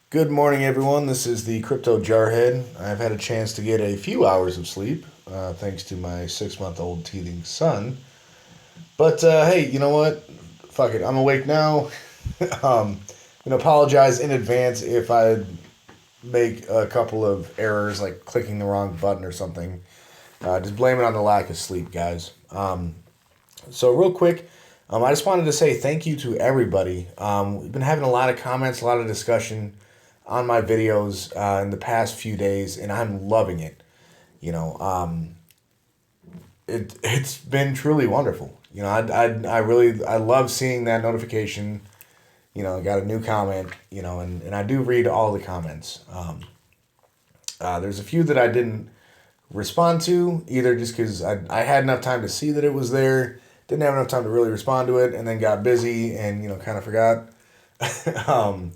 Good morning, everyone. This is the Crypto Jarhead. I've had a chance to get a few hours of sleep, thanks to my 6-month-old teething son. But hey, you know what? Fuck it. I'm awake now. um, apologize in advance if I make a couple of errors, like clicking the wrong button or something. Just blame it on the lack of sleep, guys. So real quick, I just wanted to say thank you to everybody. We've been having a lot of comments, a lot of discussion on my videos in the past few days, and I'm loving it. You know, it's been truly wonderful. I really I love seeing that notification. I got a new comment. And I do read all the comments. There's a few that I didn't respond to either, just because I had enough time to see that it was there, didn't have enough time to really respond to it, and then got busy and kind of forgot. um,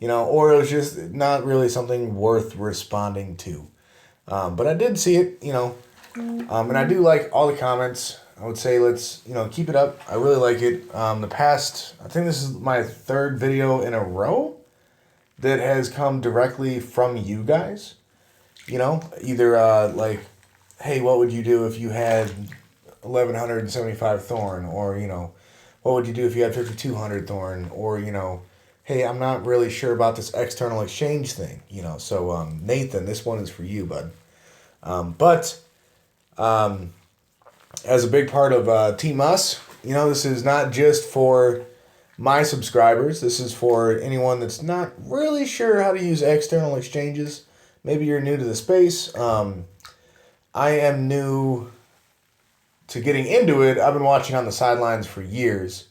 or it was just not really something worth responding to. But I did see it, and I do like all the comments. I would say let's, keep it up. I really like it. I think this is my third video in a row that has come directly from you guys. Either like, hey, what would you do if you had 1175 Thorn? Or, what would you do if you had 5200 Thorn? Or, hey, I'm not really sure about this external exchange thing, So, Nathan, this one is for you, bud. But as a big part of Team Us, this is not just for my subscribers. This is for anyone that's not really sure how to use external exchanges. Maybe you're new to the space. I am new to getting into it. I've been watching on the sidelines for years.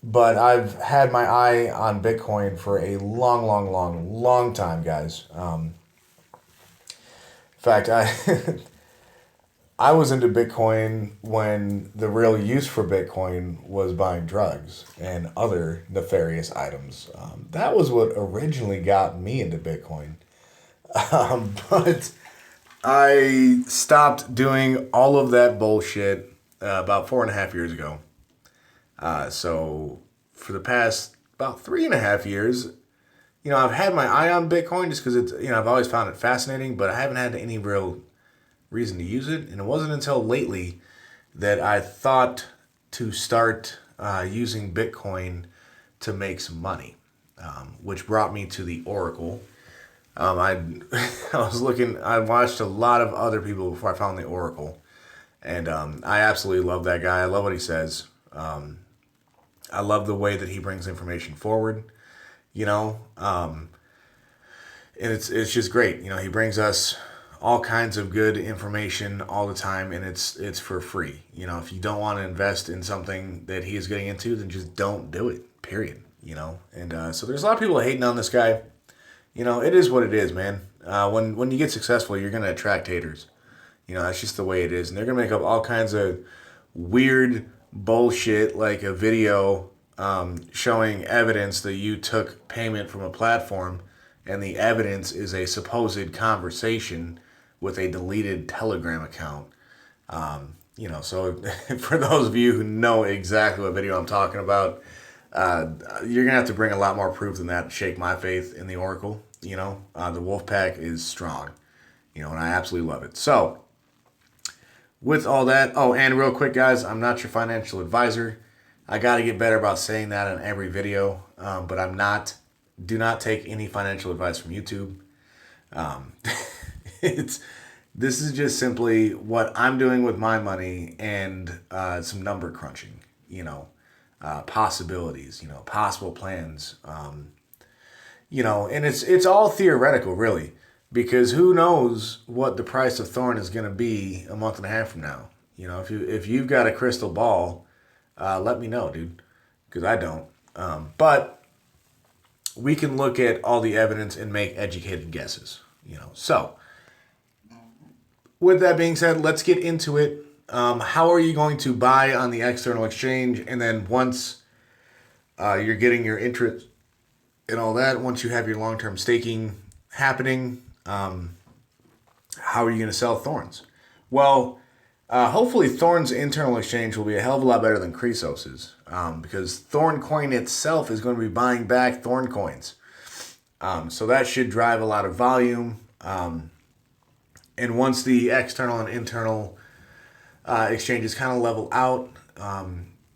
But I've had my eye on Bitcoin for a long, long, long, long time, guys. In fact, I was into Bitcoin when the real use for Bitcoin was buying drugs and other nefarious items. That was what originally got me into Bitcoin. But I stopped doing all of that bullshit about 4.5 years ago. So for the past about 3.5 years, I've had my eye on Bitcoin just because I've always found it fascinating, but I haven't had any real reason to use it. And it wasn't until lately that I thought to start using Bitcoin to make some money, which brought me to the Oracle. I I watched a lot of other people before I found the Oracle. And I absolutely love that guy. I love what he says. I love the way that he brings information forward, and it's just great. He brings us all kinds of good information all the time, and it's for free. If you don't want to invest in something that he is getting into, then just don't do it. Period. And so there's a lot of people hating on this guy. It is what it is, man. When you get successful, you're gonna attract haters. That's just the way it is, and they're gonna make up all kinds of weird bullshit, like a video showing evidence that you took payment from a platform, and the evidence is a supposed conversation with a deleted Telegram account. So for those of you who know exactly what video I'm talking about, you're gonna have to bring a lot more proof than that to shake my faith in the Oracle. The Wolfpack is strong. And I absolutely love it. So with all that, oh, and real quick, guys, I'm not your financial advisor. I got to get better about saying that on every video, but I'm not. Do not take any financial advice from YouTube. Um, it's This is just simply what I'm doing with my money and some number crunching. Possibilities. Possible plans. And it's all theoretical, really, because who knows what the price of Thorn is going to be a month and a half from now. If you've got a crystal ball, let me know, dude, because I don't. But we can look at all the evidence and make educated guesses. So with that being said, let's get into it. How are you going to buy on the external exchange, and then once you're getting your interest and all that, once you have your long-term staking happening, how are you going to sell Thorns? Well, hopefully Thorn's internal exchange will be a hell of a lot better than Cresos's, because Thorn Coin itself is going to be buying back Thorn coins. So that should drive a lot of volume. And once the external and internal exchanges kind of level out,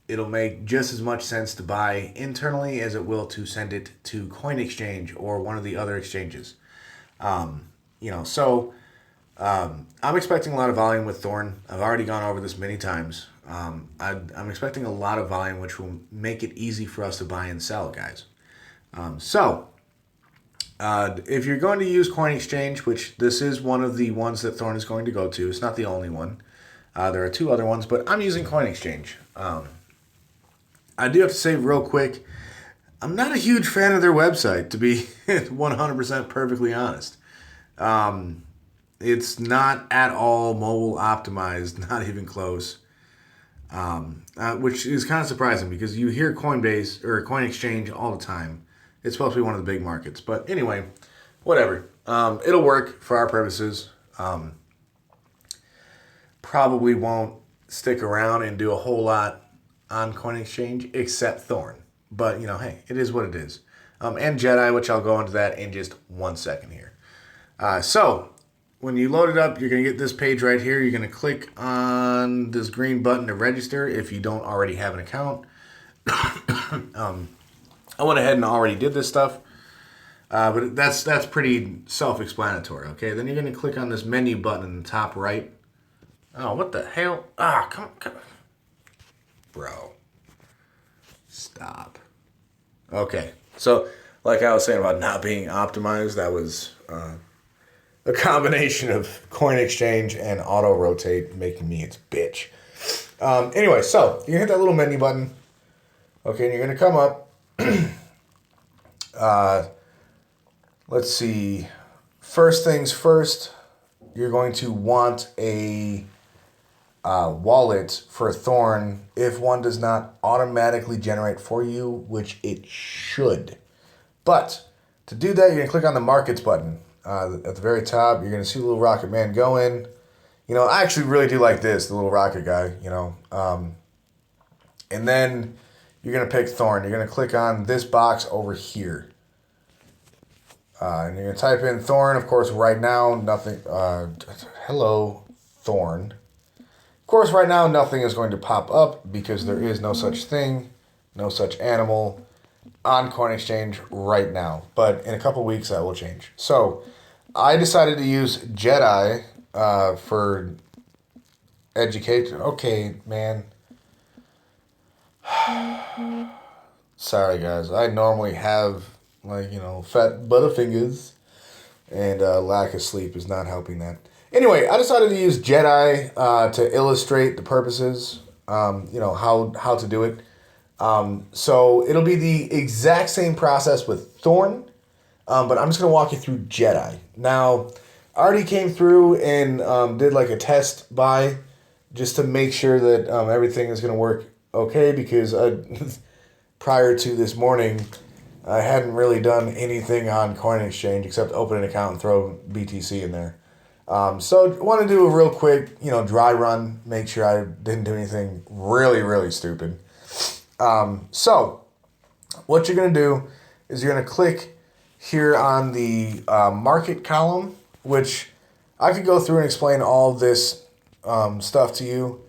it'll make just as much sense to buy internally as it will to send it to CoinExchange or one of the other exchanges. So I'm expecting a lot of volume with Thorn. I've already gone over this many times. I'm expecting a lot of volume, which will make it easy for us to buy and sell, guys. If you're going to use CoinExchange, which this is one of the ones that Thorn is going to go to, it's not the only one. There are two other ones, but I'm using CoinExchange. I do have to say real quick, I'm not a huge fan of their website, to be 100% perfectly honest. It's not at all mobile optimized, not even close. Which is kind of surprising because you hear Coinbase or CoinExchange all the time. It's supposed to be one of the big markets. But anyway, whatever. It'll work for our purposes. Probably won't stick around and do a whole lot on CoinExchange except Thorn. But, hey, it is what it is. And Jedi, which I'll go into that in just 1 second here. So, when you load it up, you're going to get this page right here. You're going to click on this green button to register if you don't already have an account. I went ahead and already did this stuff. But that's pretty self-explanatory, okay? Then you're going to click on this menu button in the top right. Oh, what the hell? Come on. Bro. Stop. Okay. So, like I was saying about not being optimized, that was a combination of CoinExchange and auto-rotate making me its bitch. Anyway, so you hit that little menu button. Okay, and you're going to come up. Let's see. First things first, you're going to want a wallet for Thorn if one does not automatically generate for you, which it should. But to do that, you're going to click on the Markets button. At the very top, you're going to see the little rocket man going. I actually really do like this, the little rocket guy, and then you're going to pick Thorn. You're going to click on this box over here. And you're going to type in Thorn. Of course, right now, nothing. Hello, Thorn. Of course, right now, nothing is going to pop up because there is no such thing, no such animal on CoinExchange right now. But in a couple weeks, that will change. So I decided to use Jedi for education. Okay, man. Sorry, guys. I normally have, fat butterfingers, and lack of sleep is not helping that. Anyway, I decided to use Jedi to illustrate the purposes, how to do it. So it'll be the exact same process with Thorn, but I'm just going to walk you through Jedi. Now, I already came through and did like a test buy just to make sure that everything is going to work okay, because prior to this morning, I hadn't really done anything on CoinExchange except open an account and throw BTC in there. So I want to do a real quick, dry run, make sure I didn't do anything really, really stupid. So what you're going to do is you're going to click here on the market column, which I could go through and explain all this stuff to you.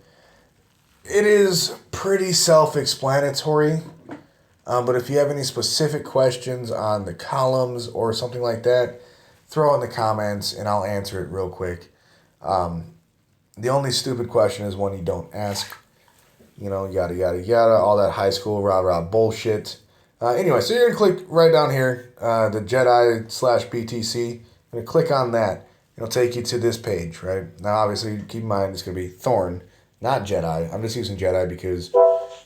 It is pretty self-explanatory, but if you have any specific questions on the columns or something like that, throw in the comments and I'll answer it real quick. The only stupid question is one you don't ask. Yada, yada, yada, all that high school rah-rah bullshit. Anyway, so you're going to click right down here, the Jedi/BTC. You're going to click on that. It'll take you to this page, right? Now, obviously, keep in mind, it's going to be Thorn, not Jedi. I'm just using Jedi because...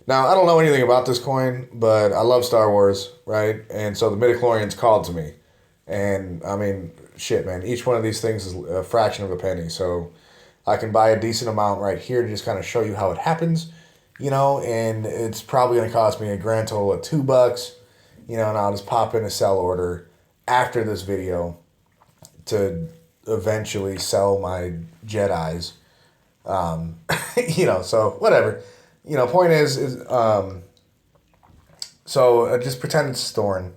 Now, I don't know anything about this coin, but I love Star Wars, right? And so the midichlorians called to me. And, I mean, shit, man. Each one of these things is a fraction of a penny. So I can buy a decent amount right here to just kind of show you how it happens. And it's probably going to cost me a grand total of $2, and I'll just pop in a sell order after this video to eventually sell my Jedis. So whatever. Point is so just pretend it's Thorn.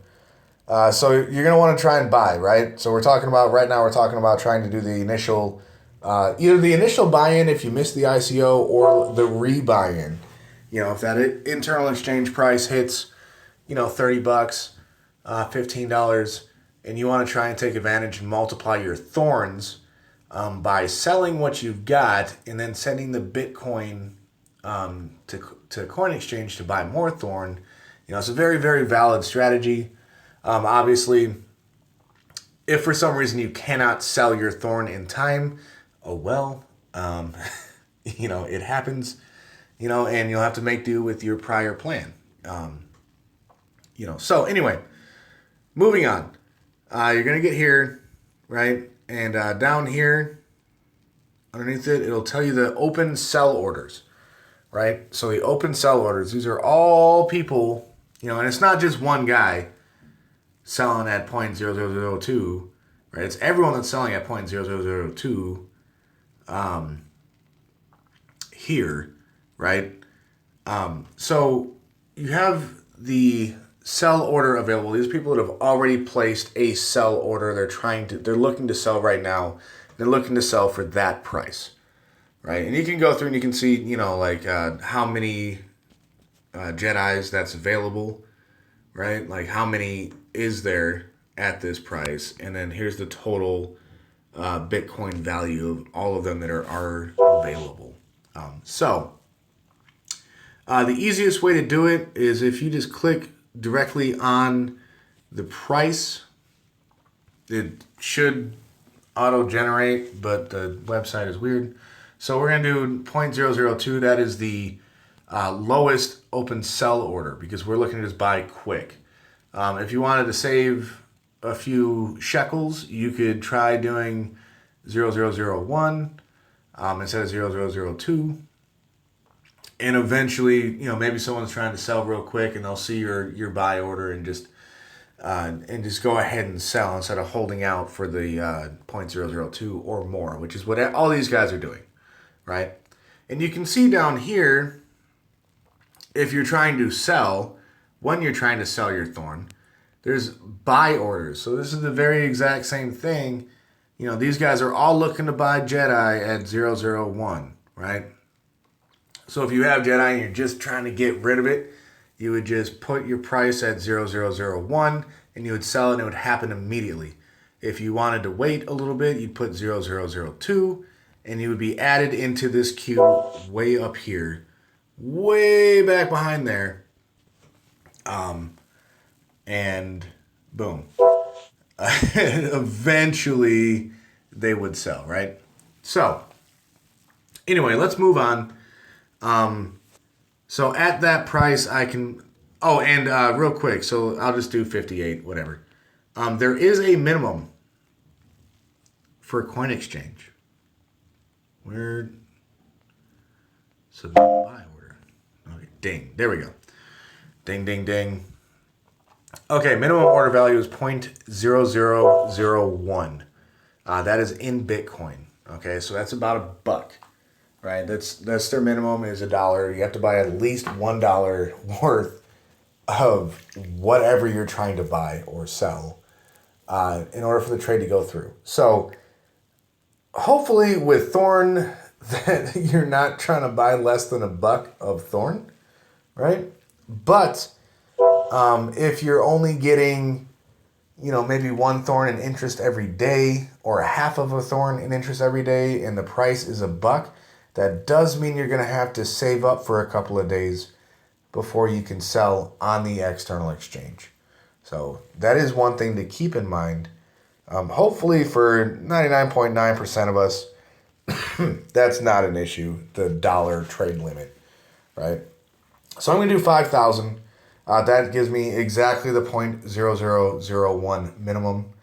So you're going to want to try and buy, right? So we're talking about right now. We're talking about trying to do the initial, either the initial buy-in if you missed the ICO or the re-buy-in. You know, if that internal exchange price hits, $30, $15, and you want to try and take advantage and multiply your thorns by selling what you've got and then sending the Bitcoin to Coin Exchange to buy more thorn. It's a very, very valid strategy. Obviously, if for some reason you cannot sell your thorn in time, oh well, it happens, and you'll have to make do with your prior plan. So anyway, moving on. You're going to get here, right? And down here, underneath it, it'll tell you the open sell orders, right? So the open sell orders, these are all people, and it's not just one guy selling at 0.0002, right? It's everyone that's selling at 0.0002 here, right? So you have the sell order available. These people that have already placed a sell order, they're looking to sell right now. They're looking to sell for that price, right? And you can go through and you can see, how many Jedis that's available, right? Like how many is there at this price, and then here's the total Bitcoin value of all of them that are available. So the easiest way to do it is if you just click directly on the price. It should auto-generate, but the website is weird. So we're going to do 0.002. That is the lowest open sell order because we're looking to just buy quick. If you wanted to save a few shekels, you could try doing 0.001 instead of 0.002. And eventually, maybe someone's trying to sell real quick and they'll see your buy order and just go ahead and sell instead of holding out for the 0.002 or more, which is what all these guys are doing, right? And you can see down here, if you're trying to sell, when you're trying to sell your thorn, there's buy orders. So this is the very exact same thing. These guys are all looking to buy Jedi at 0.001, right? So if you have Jedi and you're just trying to get rid of it, you would just put your price at 0.001 and you would sell it and it would happen immediately. If you wanted to wait a little bit, you'd put 0.002 and you would be added into this queue way up here, way back behind there. And boom. Eventually they would sell, right? So anyway, let's move on. So at that price, I can. Oh, and real quick, so I'll just do 58, whatever. There is a minimum for Coin Exchange. Where? Submit buy order. Okay, ding. There we go. Ding, ding, ding. Okay, minimum order value is 0.0001. That is in Bitcoin. Okay, so that's about $1. Right, that's their minimum is $1. You have to buy at least $1 worth of whatever you're trying to buy or sell in order for the trade to go through. So hopefully with Thorn that you're not trying to buy less than $1 of Thorn, right? But if you're only getting, maybe one Thorn in interest every day or a half of a Thorn in interest every day and the price is $1, that does mean you're going to have to save up for a couple of days before you can sell on the external exchange. So that is one thing to keep in mind. Hopefully for 99.9% of us, that's not an issue, the dollar trade limit, right? So I'm going to do 5,000. That gives me exactly the 0.0001 minimum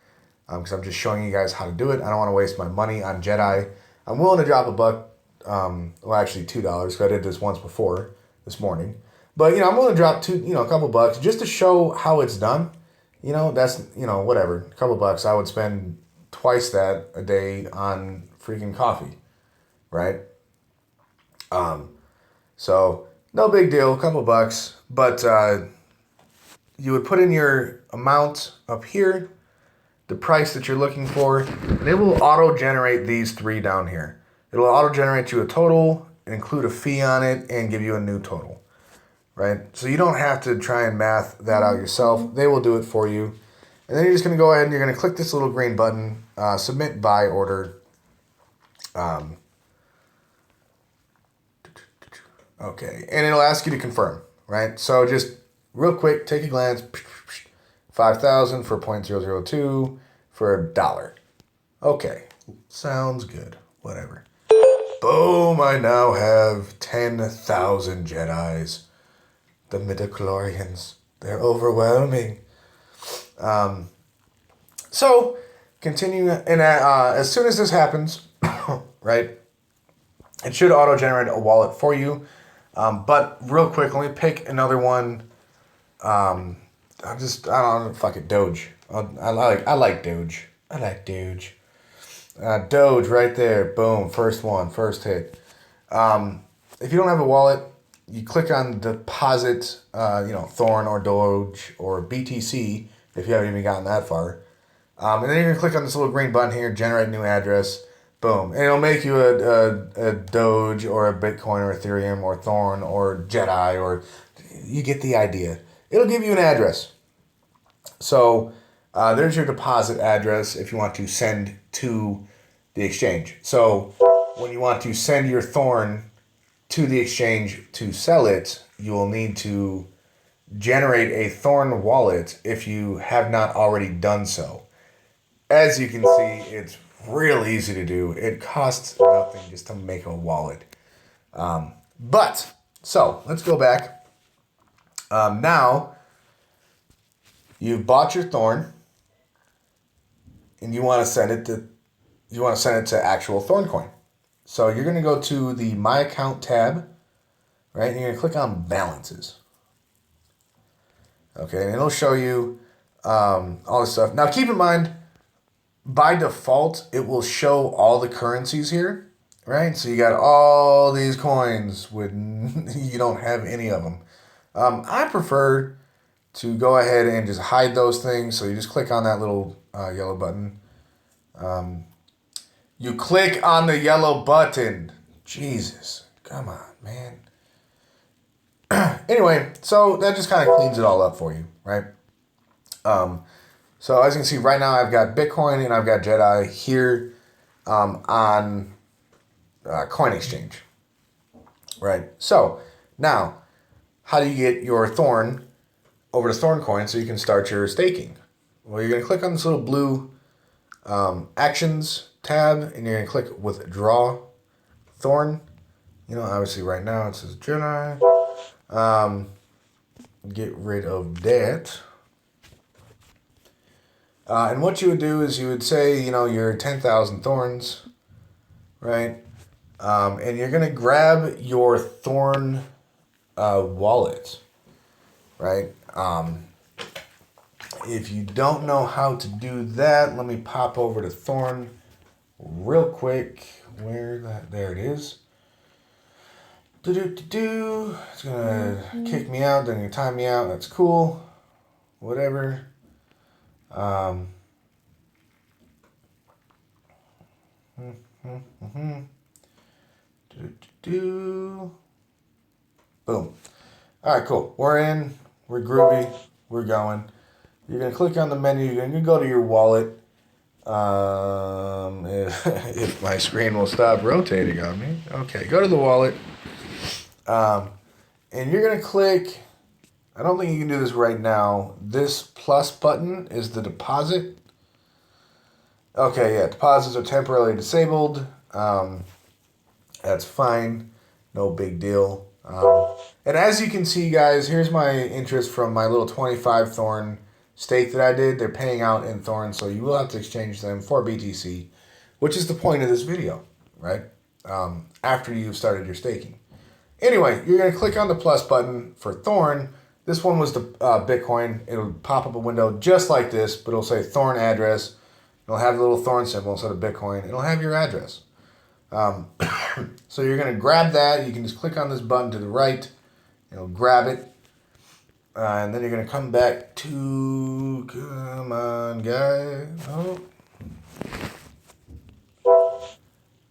because I'm just showing you guys how to do it. I don't want to waste my money on Jedi. I'm willing to drop $1. Well, actually $2 because I did this once before this morning. But, I'm willing to drop a couple bucks just to show how it's done. That's, whatever. A couple bucks. I would spend twice that a day on freaking coffee, right? So no big deal, a couple bucks. But, you would put in your amount up here, the price that you're looking for, and it will auto-generate these three down here. It'll auto-generate you a total, include a fee on it, and give you a new total, right? So you don't have to try and math that out yourself. They will do it for you. And then you're just going to go ahead and you're going to click this little green button, submit buy order. Okay, and it'll ask you to confirm, right? So just real quick, take a glance. 5,000 for 0.002 for $1. Okay, sounds good. Whatever. Boom! I now have 10,000 Jedis. The midichlorians. They're overwhelming. So continue, and as soon as this happens, right, it should auto-generate a wallet for you. But real quick, let me pick another one. I don't know, fuck it, Doge. I like Doge. I like Doge. Doge right there, boom, first one, first hit. If you don't have a wallet, you click on deposit, Thorn or Doge or BTC if you haven't even gotten that far. And then you're gonna click on this little green button here, generate new address. Boom, and it'll make you a Doge or a Bitcoin or Ethereum or Thorn or Jedi, or you get the idea. It'll give you an address. So there's your deposit address if you want to send to the exchange. So when you want to send your Thorn to the exchange to sell it, you will need to generate a Thorn wallet if you have not already done so. As you can see, it's real easy to do. It costs nothing just to make a wallet. So let's go back. Now you've bought your Thorn, and you want to send it to actual Thorn coin. So you're going to go to the My Account tab, right? And you're going to click on Balances. Okay, and it'll show you all this stuff. Now keep in mind, by default, it will show all the currencies here, right? So you got all these coins when you don't have any of them. I prefer to go ahead and just hide those things. So you just click on that little yellow button. You click on the yellow button. Jesus, come on, man. Anyway, so that just kind of cleans it all up for you, right? So as you can see right now, I've got Bitcoin and I've got Jedi here on Coin Exchange, right? So now, how do you get your Thorn over to Thorn Coin so you can start your staking? Well, you're going to click on this little blue Actions tab, and you're going to click Withdraw Thorn. Obviously right now it says Jedi. Get rid of that. And what you would do is you would say, your 10,000 Thorns, right? And you're going to grab your Thorn wallet, right? If you don't know how to do that, let me pop over to Thorn real quick. There it is. It's going to kick me out, then you time me out. That's cool. Whatever. Boom. All right, cool. We're in. We're groovy. We're going. You're going to click on the menu. You're going to go to your wallet. If my screen will stop rotating on me. Okay, go to the wallet. And you're going to click, I don't think you can do this right now. This plus button is the deposit. Okay, yeah, deposits are temporarily disabled. That's fine. No big deal. And as you can see, guys, here's my interest from my little 25 Thorn stake that I did. They're paying out in Thorn, so you will have to exchange them for BTC, which is the point of this video, right? After you've started your staking. Anyway, you're going to click on the plus button for Thorn. This one was the Bitcoin. It'll pop up a window just like this, but it'll say Thorn address. It'll have the little Thorn symbol instead of Bitcoin. It'll have your address. So you're going to grab that. You can just click on this button to the right. It'll grab it. And then you're going to come back to... Come on, guys. Oh.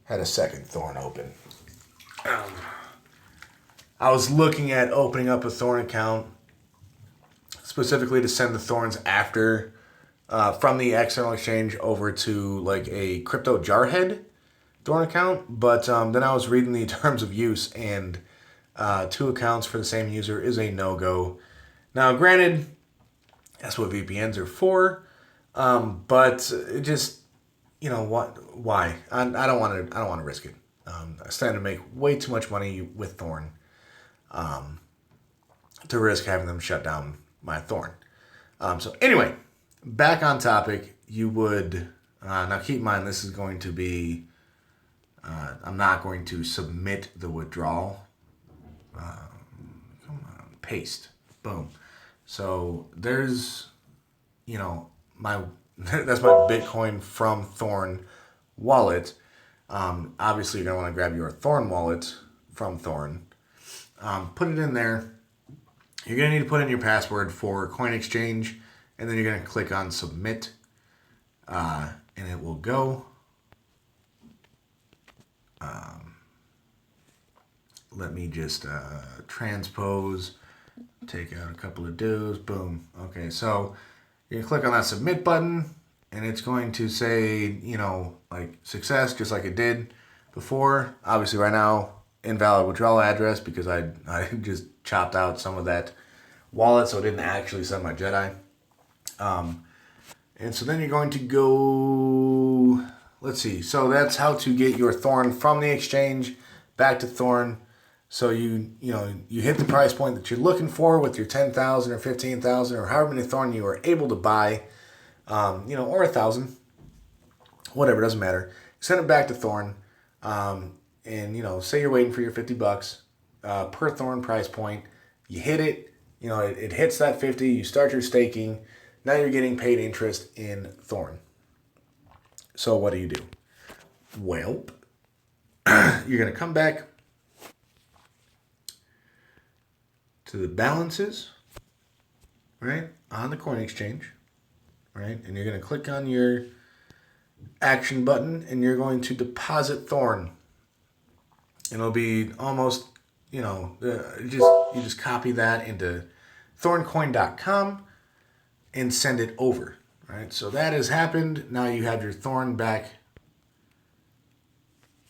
Had a second thorn open. I was looking at opening up a thorn account specifically to send the thorns after from the external exchange over to like a crypto jarhead thorn account. But then I was reading the terms of use, and 2 accounts for the same user is a no-go. Now, granted, that's what VPNs are for, but it just, you know what? Why? I don't want to. I don't want to risk it. I stand to make way too much money with Thorn to risk having them shut down my Thorn. So anyway, back on topic. You would now keep in mind this is going to be. I'm not going to submit the withdrawal. Come on, paste, boom. So there's, you know, my that's my Bitcoin from Thorn wallet. Obviously, you're gonna want to grab your Thorn wallet from Thorn. Put it in there. You're gonna need to put in your password for Coin Exchange, and then you're gonna click on Submit, and it will go. Let me just transpose, take out a couple of do's, boom. Okay, so you can click on that Submit button, and it's going to say, you know, like success, just like it did before. Obviously, right now, invalid withdrawal address because I just chopped out some of that wallet, so it didn't actually send my Jedi. And so then you're going to go, let's see. So that's how to get your Thorn from the exchange back to Thorn. So you hit the price point that you're looking for with your 10,000 or 15,000 or however many Thorn you are able to buy, or 1,000, whatever, doesn't matter. Send it back to Thorn, and say you're waiting for your $50 per Thorn price point. You hit it, it hits that 50. You start your staking. Now you're getting paid interest in Thorn. So what do? Well, you're going to come back to the balances, right, on the Coin Exchange, right? And you're going to click on your action button, and you're going to deposit Thorn. And it'll be almost, you just copy that into thorncoin.com and send it over, right? So that has happened. Now you have your Thorn back.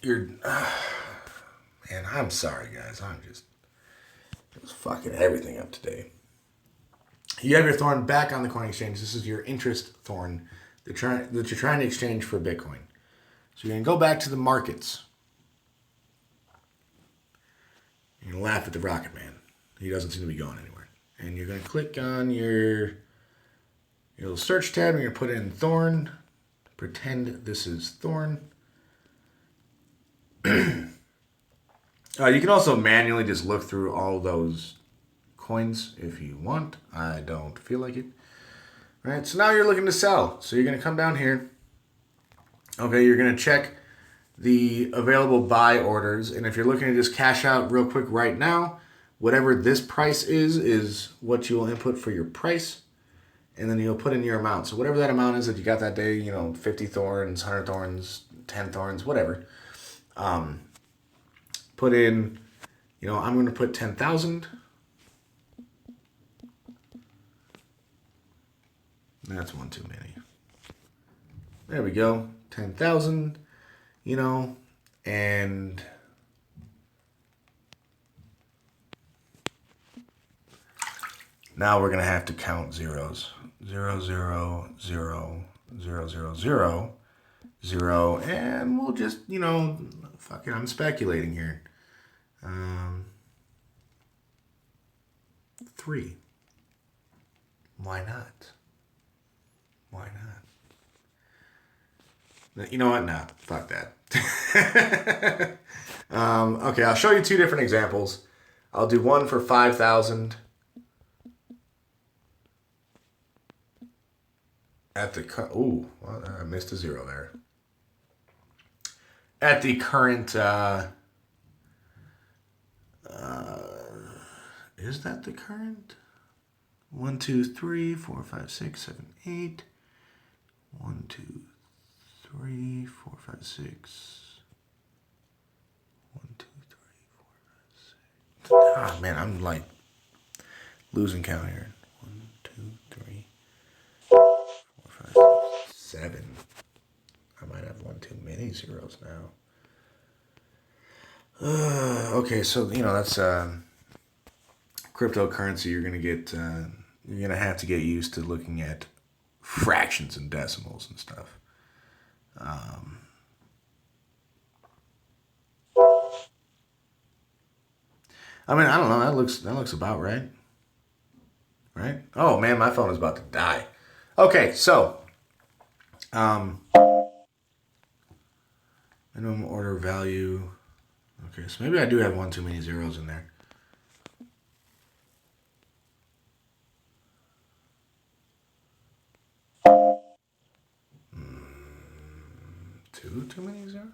Man, I'm sorry, guys. I'm just fucking everything up today. You have your Thorn back on the Coin Exchange. This is your interest Thorn that you're trying to exchange for Bitcoin. So you're going to go back to the markets. You're going to laugh at the Rocket Man. He doesn't seem to be going anywhere. And you're going to click on your little search tab, and you're going to put in Thorn. Pretend this is Thorn. You can also manually just look through all those coins if you want. I don't feel like it. All right, so now you're looking to sell. So you're going to come down here. Okay, you're going to check the available buy orders. And if you're looking to just cash out real quick right now, whatever this price is what you will input for your price. And then you'll put in your amount. So whatever that amount is that you got that day, 50 Thorns, 100 Thorns, 10 Thorns, whatever. Put in, I'm going to put 10,000. That's one too many. There we go. 10,000, and now we're going to have to count zeros. 0, 0, 0, 0, 0, 0, 0, and we'll just, fuck it, I'm speculating here. 3. Why not? Why not? You know what? Nah, fuck that. Okay, I'll show you 2 different examples. I'll do one for 5,000 at the I missed a 0 there. At the current is that the current? 1, 2, 3, 4, 5, 6, 7, 8. 1, 2, 3, 4, 5, 6. 1, 2, 3, 4, 5, 6. Ah, man, I'm like losing count here. 1, 2, 3, 4, 5, 6, 7. I might have one too many zeros now. Okay, so that's cryptocurrency. You're gonna have to get used to looking at fractions and decimals and stuff. I mean, I don't know. That looks about right. Right? Oh man, my phone is about to die. Okay, so minimum order value. Okay, so maybe I do have one too many zeros in there. Two too many zeros?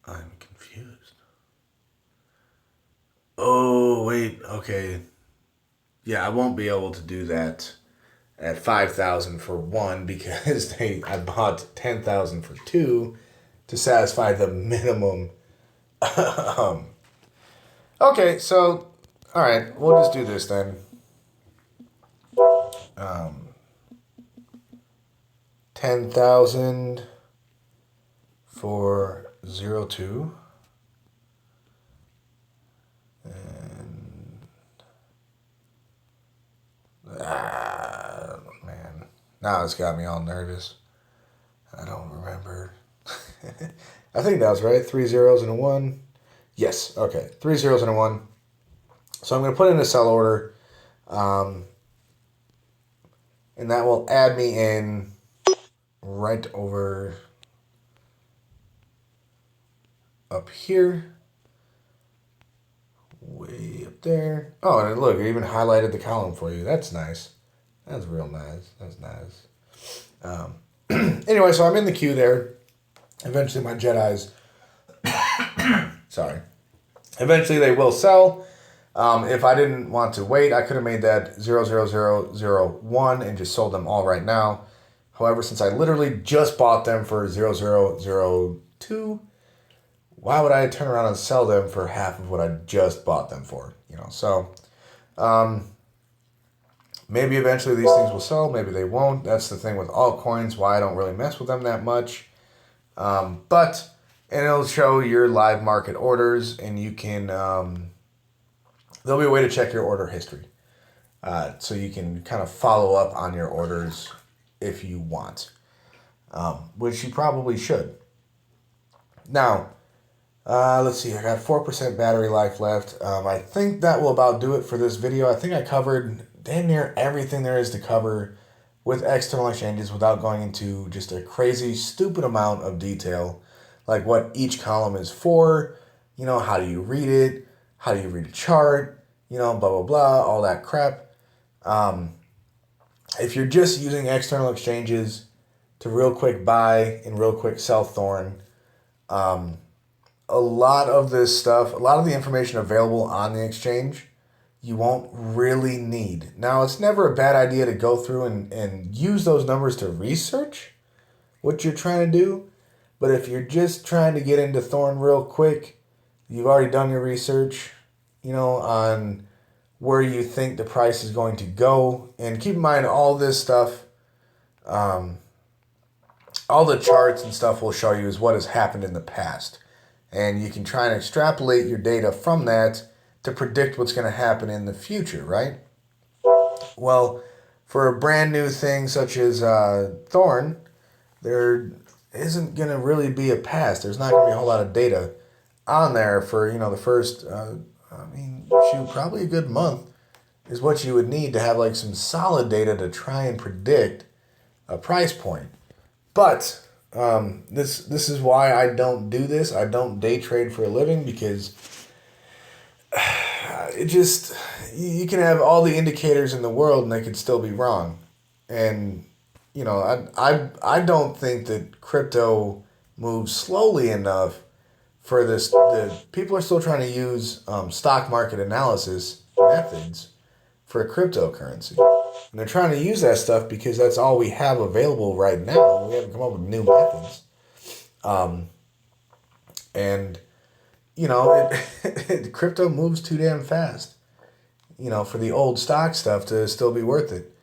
I'm confused. Oh, wait. Okay. Yeah, I won't be able to do that at 5,000 for one because I bought 10,000 for two to satisfy the minimum. Okay, so all right, we'll just do this then. 10,000 for 02. And man, now it's got me all nervous. I don't remember. I think that was right. 3 zeros and a 1. Yes, okay. 3 zeros and a 1. So I'm going to put in a sell order. And that will add me in right over up here. Way up there. Oh, and look, it even highlighted the column for you. That's nice. That's real nice. That's nice. Anyway, so I'm in the queue there. Eventually my Jedis, sorry. Eventually they will sell. If I didn't want to wait, I could have made that 00001 and just sold them all right now. However, since I literally just bought them for 0002, why would I turn around and sell them for half of what I just bought them for? So maybe eventually these things will sell. Maybe they won't. That's the thing with altcoins, why I don't really mess with them that much. But it'll show your live market orders, and you can, there'll be a way to check your order history. So you can kind of follow up on your orders if you want, which you probably should. Now, let's see, I got 4% battery life left. I think that will about do it for this video. I think I covered damn near everything there is to cover with external exchanges without going into just a crazy, stupid amount of detail, like what each column is for, how do you read it, how do you read a chart, blah, blah, blah, all that crap. If you're just using external exchanges to real quick buy and real quick sell Thorn, a lot of this stuff, a lot of the information available on the exchange, you won't really need. Now, it's never a bad idea to go through and use those numbers to research what you're trying to do. But if you're just trying to get into Thorn real quick, you've already done your research, on where you think the price is going to go. And keep in mind, all this stuff, all the charts and stuff will show you is what has happened in the past. And you can try and extrapolate your data from that to predict what's going to happen in the future, right? Well, for a brand new thing such as Thorn, there isn't going to really be a past. There's not going to be a whole lot of data on there for, the first, probably a good month is what you would need to have like some solid data to try and predict a price point. But this is why I don't do this. I don't day trade for a living because it just, you can have all the indicators in the world and they could still be wrong. And, I don't think that crypto moves slowly enough for this. People are still trying to use stock market analysis methods for cryptocurrency. And they're trying to use that stuff because that's all we have available right now. We haven't come up with new methods. And, you know, crypto moves too damn fast, you know, for the old stock stuff to still be worth it.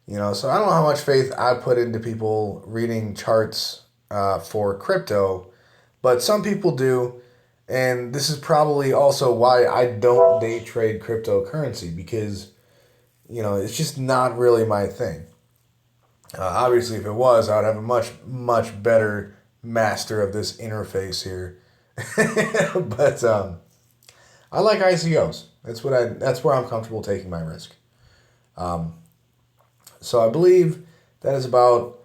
You know, so I don't know how much faith I put into people reading charts for crypto, but some people do. And this is probably also why I don't day trade cryptocurrency, because, you know, it's just not really my thing. Obviously, if it was, I would have a much, much better master of this interface here. But I like ICOs. That's where I'm comfortable taking my risk. So I believe that is about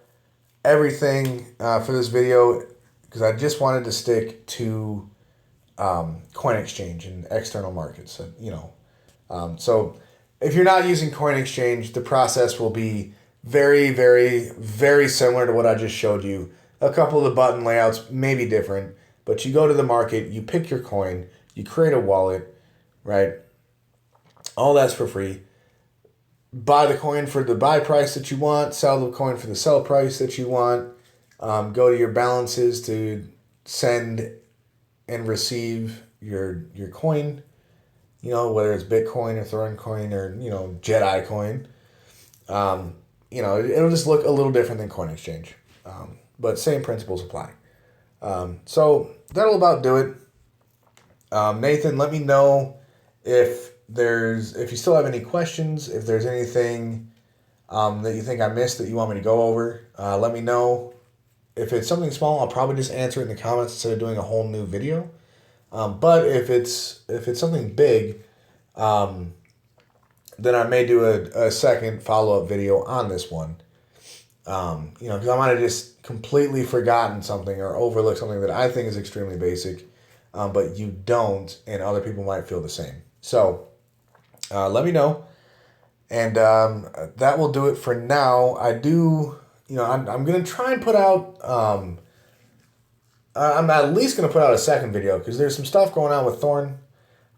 everything for this video, because I just wanted to stick to coin exchange and external markets. You know, so if you're not using coin exchange, the process will be very, very, very similar to what I just showed you. A couple of the button layouts may be different, but you go to the market, you pick your coin, you create a wallet, right? All that's for free. Buy the coin for the buy price that you want, sell the coin for the sell price that you want. Go to your balances to send and receive your coin, you know, whether it's Bitcoin or Thorin coin or, you know, Jedi coin. You know, it'll just look a little different than coin exchange, but same principles apply. So that'll about do it. Nathan, let me know if you still have any questions, if there's anything that you think I missed that you want me to go over. Let me know. If it's something small, I'll probably just answer it in the comments instead of doing a whole new video. But if it's something big, then I may do a second follow-up video on this one. You know, because I might have just completely forgotten something or overlooked something that I think is extremely basic, but you don't, and other people might feel the same. So let me know, and that will do it for now. I do, you know, I'm going to try and put out, I'm at least going to put out a second video, because there's some stuff going on with Thorn.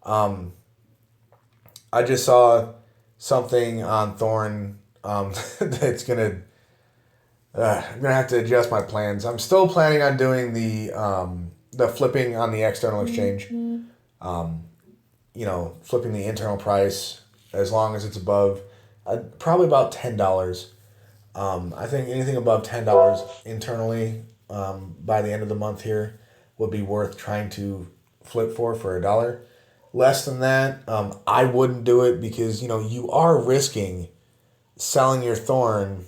I just saw something on Thorn that's going to, I'm going to have to adjust my plans. I'm still planning on doing the flipping on the external exchange. You know, flipping the internal price as long as it's above, probably about $10. I think anything above $10 internally by the end of the month here would be worth trying to flip for $1. Less than that, I wouldn't do it, because, you know, you are risking selling your Thorn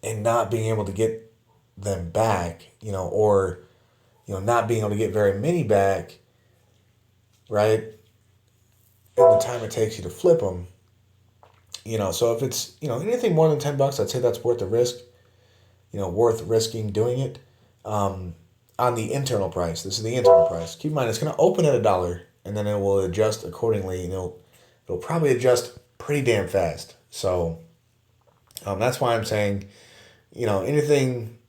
and not being able to get them back, you know, or, you know, not being able to get very many back, right? In the time it takes you to flip them, you know. So if it's, you know, anything more than $10, I'd say that's worth the risk, you know, worth risking doing it. On the internal price, this is the internal price. Keep in mind, it's going to open at $1, and then it will adjust accordingly. You know, it'll probably adjust pretty damn fast. So that's why I'm saying, you know, anything,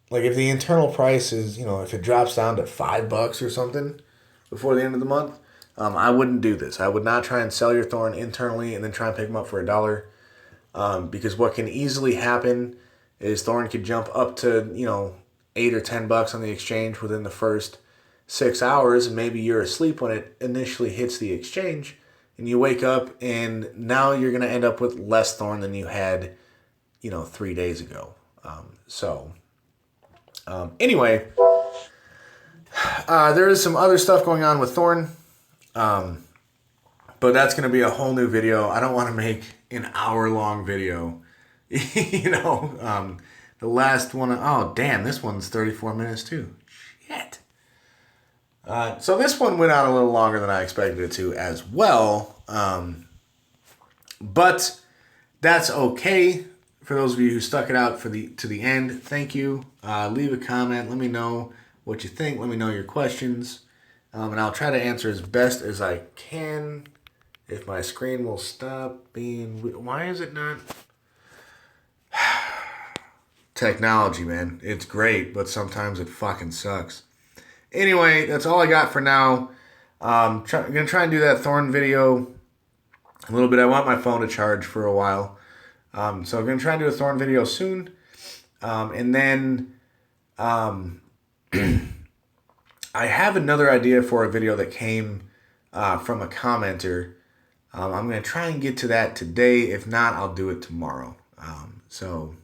like if the internal price is, you know, if it drops down to $5 or something before the end of the month, I wouldn't do this. I would not try and sell your Thorn internally and then try and pick them up for $1, because what can easily happen is Thorn could jump up to, you know, $8 or $10 on the exchange within the first 6 hours, and maybe you're asleep when it initially hits the exchange, and you wake up and now you're going to end up with less Thorn than you had, you know, 3 days ago. Anyway, there is some other stuff going on with Thorn. But that's going to be a whole new video. I don't want to make an hour-long video. You know, the last one, oh, damn, this one's 34 minutes too. Shit. So this one went out a little longer than I expected it to as well. But that's okay. For those of you who stuck it out to the end, thank you. Leave a comment. Let me know what you think. Let me know your questions. And I'll try to answer as best as I can. If my screen will stop being... Why is it not... Technology, man. It's great, but sometimes it fucking sucks. Anyway, that's all I got for now. I'm going to try and do that Thorn video a little bit. I want my phone to charge for a while. So I'm going to try and do a Thorn video soon. And then I have another idea for a video that came from a commenter. I'm going to try and get to that today. If not, I'll do it tomorrow. So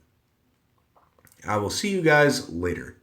I will see you guys later.